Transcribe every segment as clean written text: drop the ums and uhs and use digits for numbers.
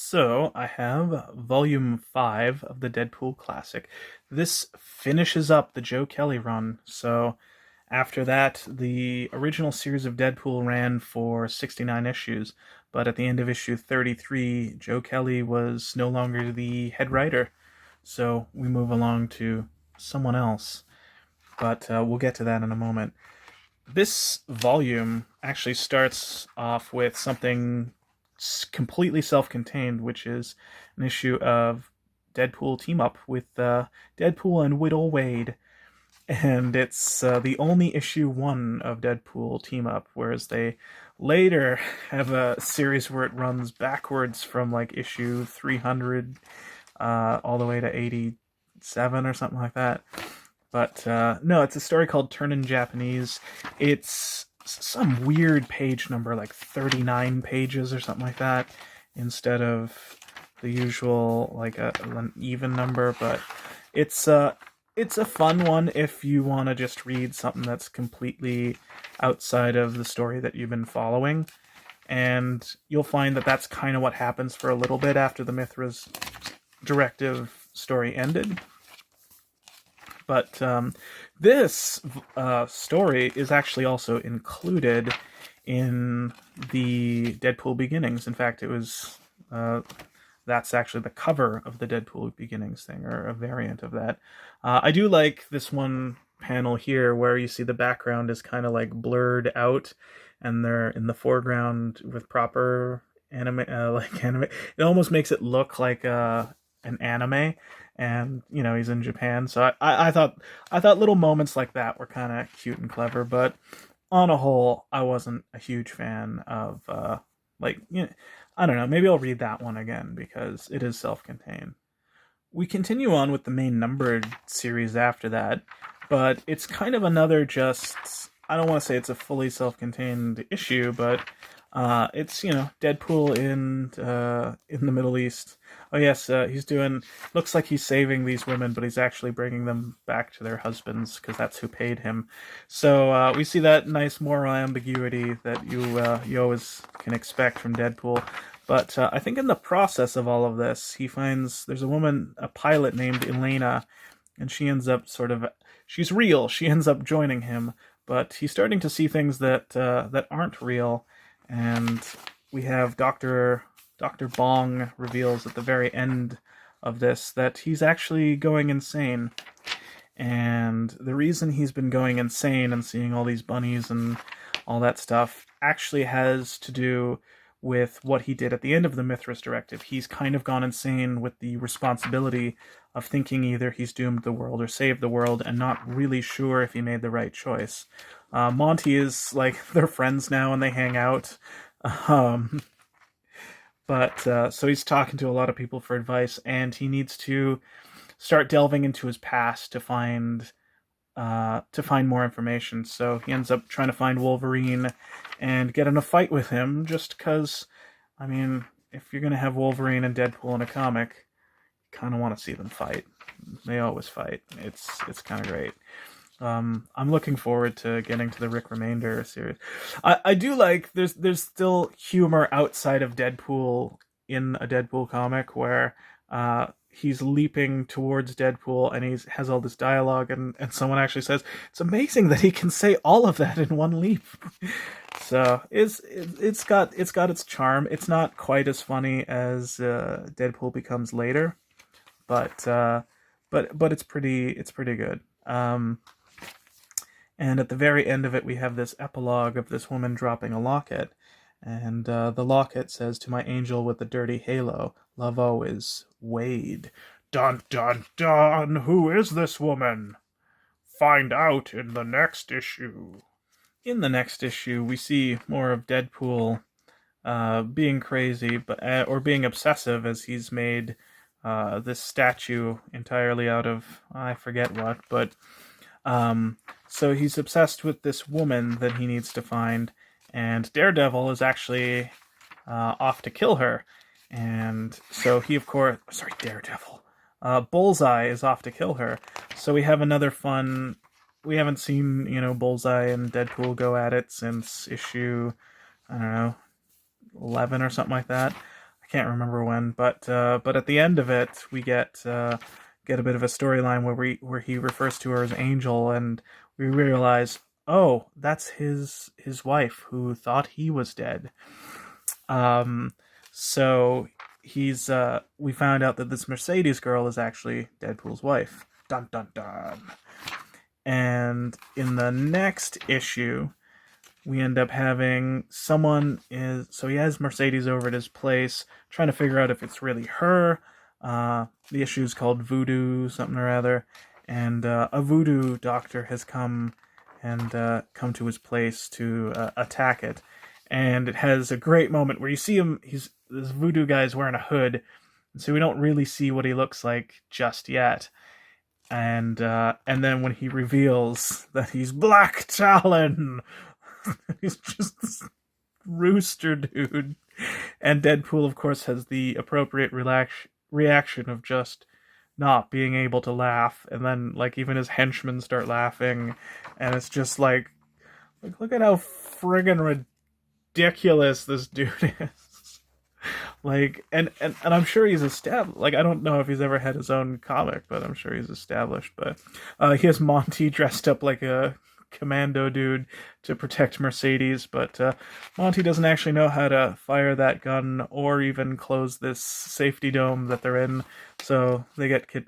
So I have volume 5 of the Deadpool Classic. This finishes up the Joe Kelly run. So after that, the original series of Deadpool ran for 69 issues, but at the end of issue 33, Joe Kelly was no longer the head writer. So we move along to someone else, but we'll get to that in a moment. This volume actually starts off with something completely self-contained, which is an issue of Deadpool Team-up with Deadpool and Whittle Wade. And it's the only issue 1 of Deadpool Team-up, whereas they later have a series where it runs backwards from like issue 300 all the way to 87 or something like that. But no, it's a story called Turnin' Japanese. It's some weird page number, like 39 pages or something like that, instead of the usual like an even number. But it's a fun one if you want to just read something that's completely outside of the story that you've been following. And you'll find that that's kind of what happens for a little bit after the Mithras directive story ended. But this story is actually also included in the Deadpool Beginnings. In fact, it was that's actually the cover of the Deadpool Beginnings thing, or a variant of that. I do like this one panel here where you see the background is kind of like blurred out, and they're in the foreground with proper anime, like anime. It almost makes it look like an anime. And he's in Japan, so I thought little moments like that were kind of cute and clever. But on a whole, I wasn't a huge fan of I don't know. Maybe I'll read that one again because it is self-contained. We continue on with the main numbered series after that, but it's kind of another just. I don't want to say it's a fully self-contained issue, but it's Deadpool in the Middle East. Oh yes, he's doing. Looks like he's saving these women, but he's actually bringing them back to their husbands because that's who paid him. So we see that nice moral ambiguity that you always can expect from Deadpool. But I think in the process of all of this, he finds there's a woman, a pilot named Elena, and she ends up she's real. She ends up joining him, but he's starting to see things that aren't real. And we have Dr. Bong reveals at the very end of this that he's actually going insane. And the reason he's been going insane and seeing all these bunnies and all that stuff actually has to do with what he did at the end of the Mithras Directive. He's kind of gone insane with the responsibility of thinking either he's doomed the world or saved the world and not really sure if he made the right choice. Monty is like, they're friends now and they hang out. But so he's talking to a lot of people for advice, and he needs to start delving into his past to find more information. So he ends up trying to find Wolverine and get in a fight with him, just because, I mean, if you're going to have Wolverine and Deadpool in a comic, you kind of want to see them fight. They always fight. It's kind of great. I'm looking forward to getting to the Rick Remainder series. I do like there's still humor outside of Deadpool in a Deadpool comic where he's leaping towards Deadpool and he has all this dialogue and someone actually says it's amazing that he can say all of that in one leap. So it's got its charm. It's not quite as funny as Deadpool Becomes later, but it's pretty good. And at the very end of it, we have this epilogue of this woman dropping a locket. And the locket says, "To my angel with the dirty halo, love always, Wade." Dun, dun, dun! Who is this woman? Find out in the next issue. In the next issue, we see more of Deadpool being crazy or being obsessive, as he's made this statue entirely out of, I forget what, but... So he's obsessed with this woman that he needs to find, and Daredevil is actually off to kill her. And so he, of course... Sorry, Daredevil. Bullseye is off to kill her. So we have another fun... We haven't seen, Bullseye and Deadpool go at it since issue, I don't know, 11 or something like that. I I can't remember when, but at the end of it, we get a bit of a storyline where he refers to her as Angel, and we realize, oh, that's his wife who thought he was dead. Um, so we found out that this Mercedes girl is actually Deadpool's wife. Dun dun dun. And in the next issue, we end up having so he has Mercedes over at his place, trying to figure out if it's really her. The issue is called Voodoo something or other, and a voodoo doctor has come to his place to attack it. And it has a great moment where you see him. This voodoo guy is wearing a hood, so we don't really see what he looks like just yet. And then when he reveals that he's Black Talon, he's just this rooster dude. And Deadpool, of course, has the appropriate reaction of just not being able to laugh, and then like even his henchmen start laughing, and it's just like look at how friggin' ridiculous this dude is. Like, and I'm sure he's established. Like, I don't know if he's ever had his own comic, but I'm sure he's established. But he has Monty dressed up like a commando dude to protect Mercedes, but Monty doesn't actually know how to fire that gun or even close this safety dome that they're in. So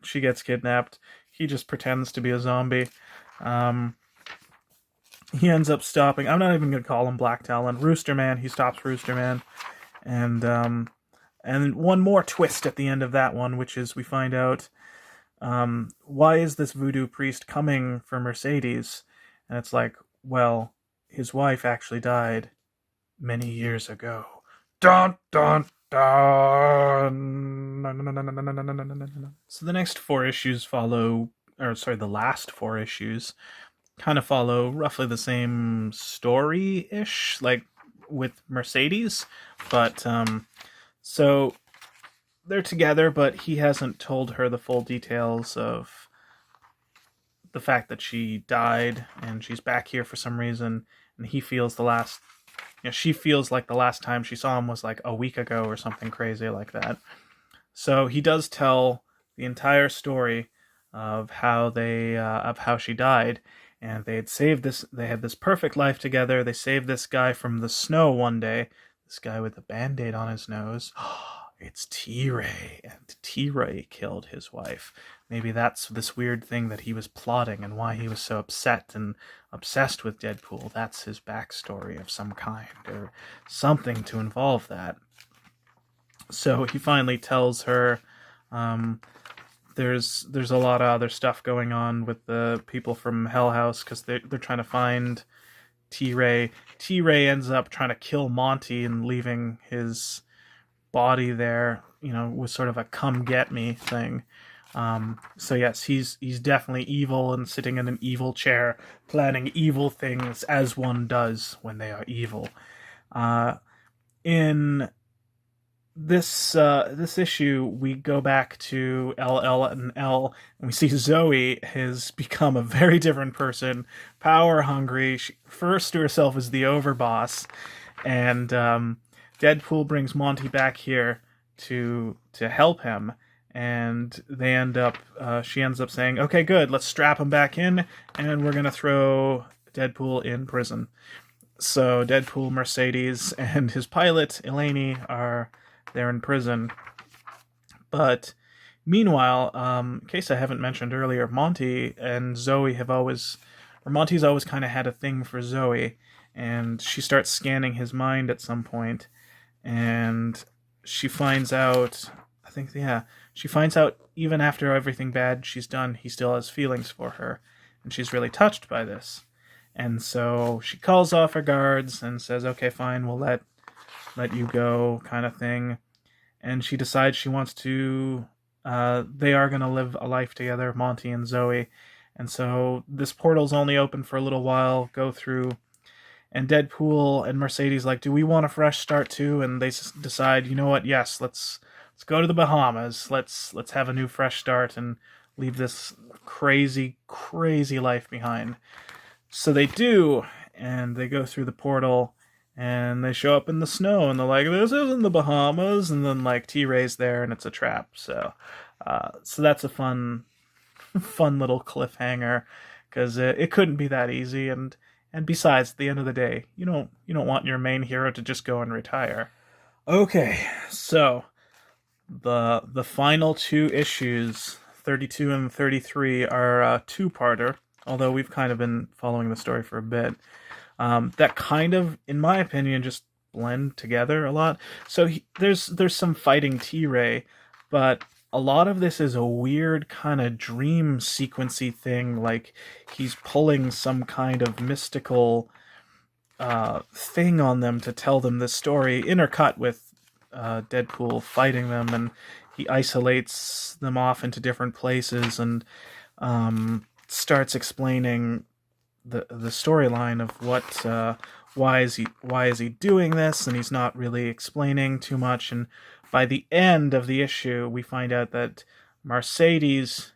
she gets kidnapped. He just pretends to be a zombie. He ends up stopping. I'm not even gonna call him Black Talon. Rooster Man. He stops Rooster Man, and one more twist at the end of that one, which is we find out why is this voodoo priest coming for Mercedes? And it's like, well, his wife actually died many years ago. Dun dun dun. So the next four issues the last four issues kind of follow roughly the same story-ish, like with Mercedes, but so they're together, but he hasn't told her the full details of the fact that she died and she's back here for some reason, and she feels like the last time she saw him was like a week ago or something crazy like that. So he does tell the entire story of how she died, and they had this perfect life together. They saved this guy from the snow one day, this guy with a band-aid on his nose. It's T-Ray, and T-Ray killed his wife. Maybe that's this weird thing that he was plotting and why he was so upset and obsessed with Deadpool. That's his backstory of some kind, or something to involve that. So he finally tells her there's a lot of other stuff going on with the people from Hell House, because they're trying to find T-Ray. T-Ray ends up trying to kill Monty and leaving his body there, with sort of a come get me thing. So yes, he's definitely evil and sitting in an evil chair, planning evil things as one does when they are evil. In this issue, we go back to LL and L, and we see Zoe has become a very different person, power hungry. She refers to herself as the overboss, and Deadpool brings Monty back here to help him, and she ends up saying, okay, good, let's strap him back in, and we're gonna throw Deadpool in prison. So Deadpool, Mercedes, and his pilot, Eleni, they're in prison. But meanwhile, in case I haven't mentioned earlier, Monty's always kind of had a thing for Zoe, and she starts scanning his mind at some point, and she finds out, even after everything bad she's done, he still has feelings for her, and she's really touched by this. And so she calls off her guards and says, okay, fine, we'll let you go, kind of thing. And she decides she wants to, they are going to live a life together, Monty and Zoe. And so this portal's only open for a little while, go through, and Deadpool and Mercedes like, do we want a fresh start too? And they decide, you know what, yes, let's go to the Bahamas, let's have a new fresh start and leave this crazy, crazy life behind. So they do, and they go through the portal, and they show up in the snow, and they're like, "This isn't the Bahamas," and then like T-Ray's there, and it's a trap. So that's a fun little cliffhanger because it couldn't be that easy, and besides, at the end of the day, you don't want your main hero to just go and retire. Okay, so the final two issues, 32 and 33, are a two-parter. Although we've kind of been following the story for a bit, that kind of, in my opinion, just blend together a lot. So there's some fighting T-Ray, but a lot of this is a weird kind of dream sequency thing, like he's pulling some kind of mystical thing on them to tell them this story, intercut with Deadpool fighting them, and he isolates them off into different places and starts explaining the storyline of why is he doing this, and he's not really explaining too much. And by the end of the issue, we find out that Mercedes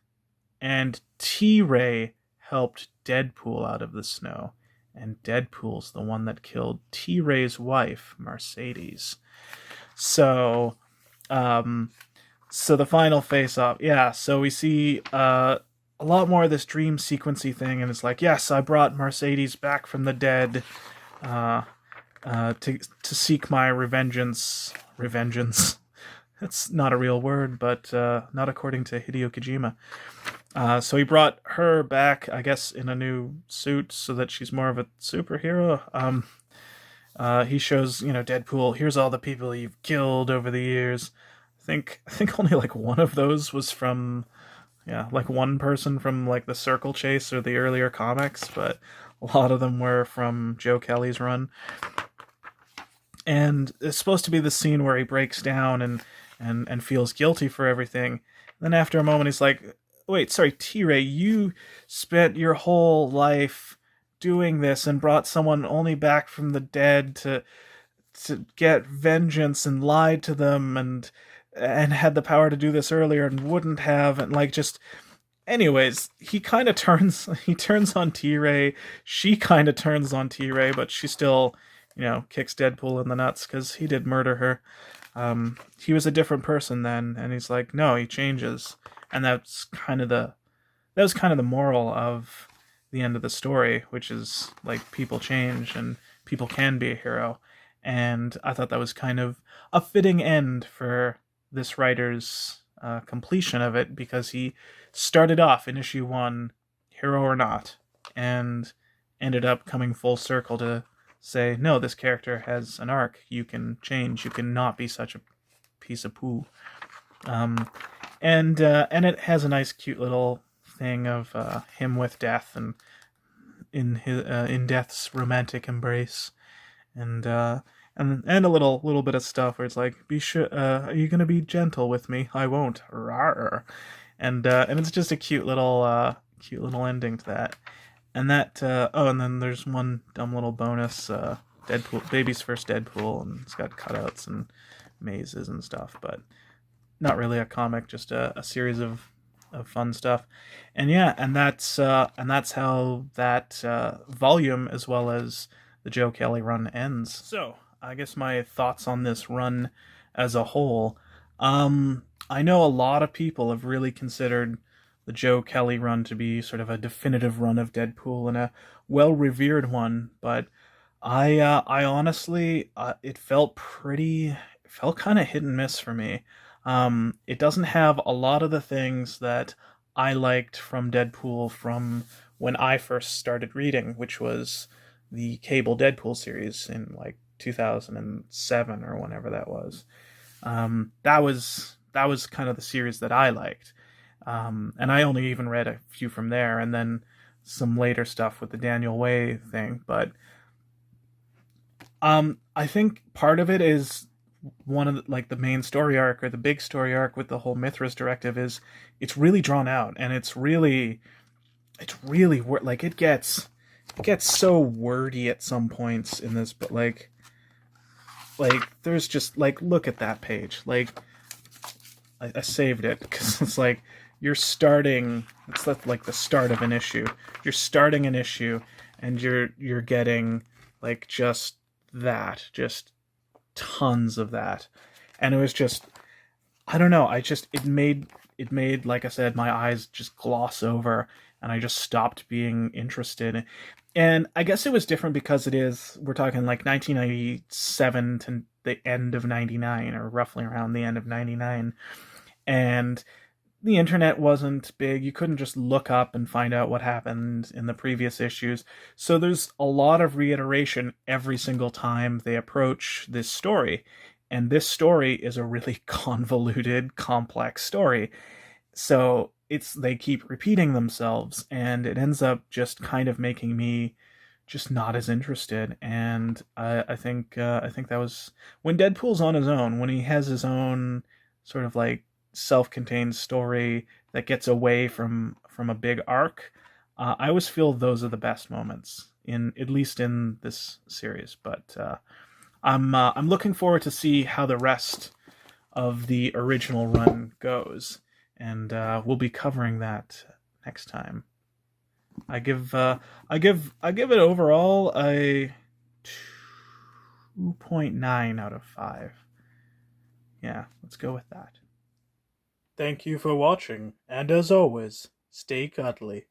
and T-Ray helped Deadpool out of the snow, and Deadpool's the one that killed T-Ray's wife, Mercedes. So the final face-off, yeah. So we see a lot more of this dream sequency thing, and it's like, yes, I brought Mercedes back from the dead to seek my revengeance. Revengeance. That's not a real word, but not according to Hideo Kojima. So he brought her back, I guess, in a new suit so that she's more of a superhero. He shows, Deadpool, here's all the people you've killed over the years. I think only like one of those was from, like one person from like the Circle Chase or the earlier comics, but a lot of them were from Joe Kelly's run. And it's supposed to be the scene where he breaks down and feels guilty for everything. Then after a moment, he's like, wait, sorry, T-Ray, you spent your whole life doing this and brought someone only back from the dead to get vengeance, and lied to them and had the power to do this earlier and wouldn't have, and like just anyways, he kind of turns on T-Ray. She kind of turns on T-Ray, but she still, kicks Deadpool in the nuts because he did murder her. He was a different person then, and he's like, no, he changes. And that was kind of the moral of the end of the story, which is like people change and people can be a hero. And I thought that was kind of a fitting end for this writer's completion of it, because he started off in issue 1, hero or not, and ended up coming full circle to say, no, this character has an arc. You can change. You can not be such a piece of poo. And it has a nice, cute little thing of him with Death and in Death's romantic embrace, and a little bit of stuff where it's like, be sure, are you gonna be gentle with me? I won't. Rawr. And it's just a cute little ending to that. And that and then there's one dumb little bonus, Deadpool, baby's first Deadpool, and it's got cutouts and mazes and stuff, but not really a comic, just a series of fun stuff. And yeah, and that's how that volume, as well as the Joe Kelly run, ends. So I guess my thoughts on this run as a whole. I know a lot of people have really considered the Joe Kelly run to be sort of a definitive run of Deadpool and a well-revered one, but I honestly, it felt kind of hit and miss for me. It doesn't have a lot of the things that I liked from Deadpool from when I first started reading, which was the Cable Deadpool series in like 2007 or whenever that was. That was kind of the series that I liked. And I only even read a few from there, and then some later stuff with the Daniel Way thing. But I think part of it is one of the main story arc, or the big story arc with the whole Mithras directive, is it's really drawn out, and it's really like it gets so wordy at some points in this, but like there's just like, look at that page, like I saved it because it's like it's like the start of an issue. You're starting an issue and you're getting like just that, just tons of that. And it was just, I don't know, it made, like I said, my eyes just gloss over, and I just stopped being interested. And I guess it was different because we're talking like 1997 to the end of 99, or roughly around the end of 99. And the internet wasn't big. You couldn't just look up and find out what happened in the previous issues. So there's a lot of reiteration every single time they approach this story. And this story is a really convoluted, complex story. So they keep repeating themselves, and it ends up just kind of making me just not as interested. And I think that was when Deadpool's on his own, when he has his own sort of like self-contained story that gets away from a big arc. I always feel those are the best moments, in at least in this series. But I'm looking forward to see how the rest of the original run goes, and we'll be covering that next time. I give it overall a 2.9 out of 5. Yeah, let's go with that. Thank you for watching, and as always, stay cuddly.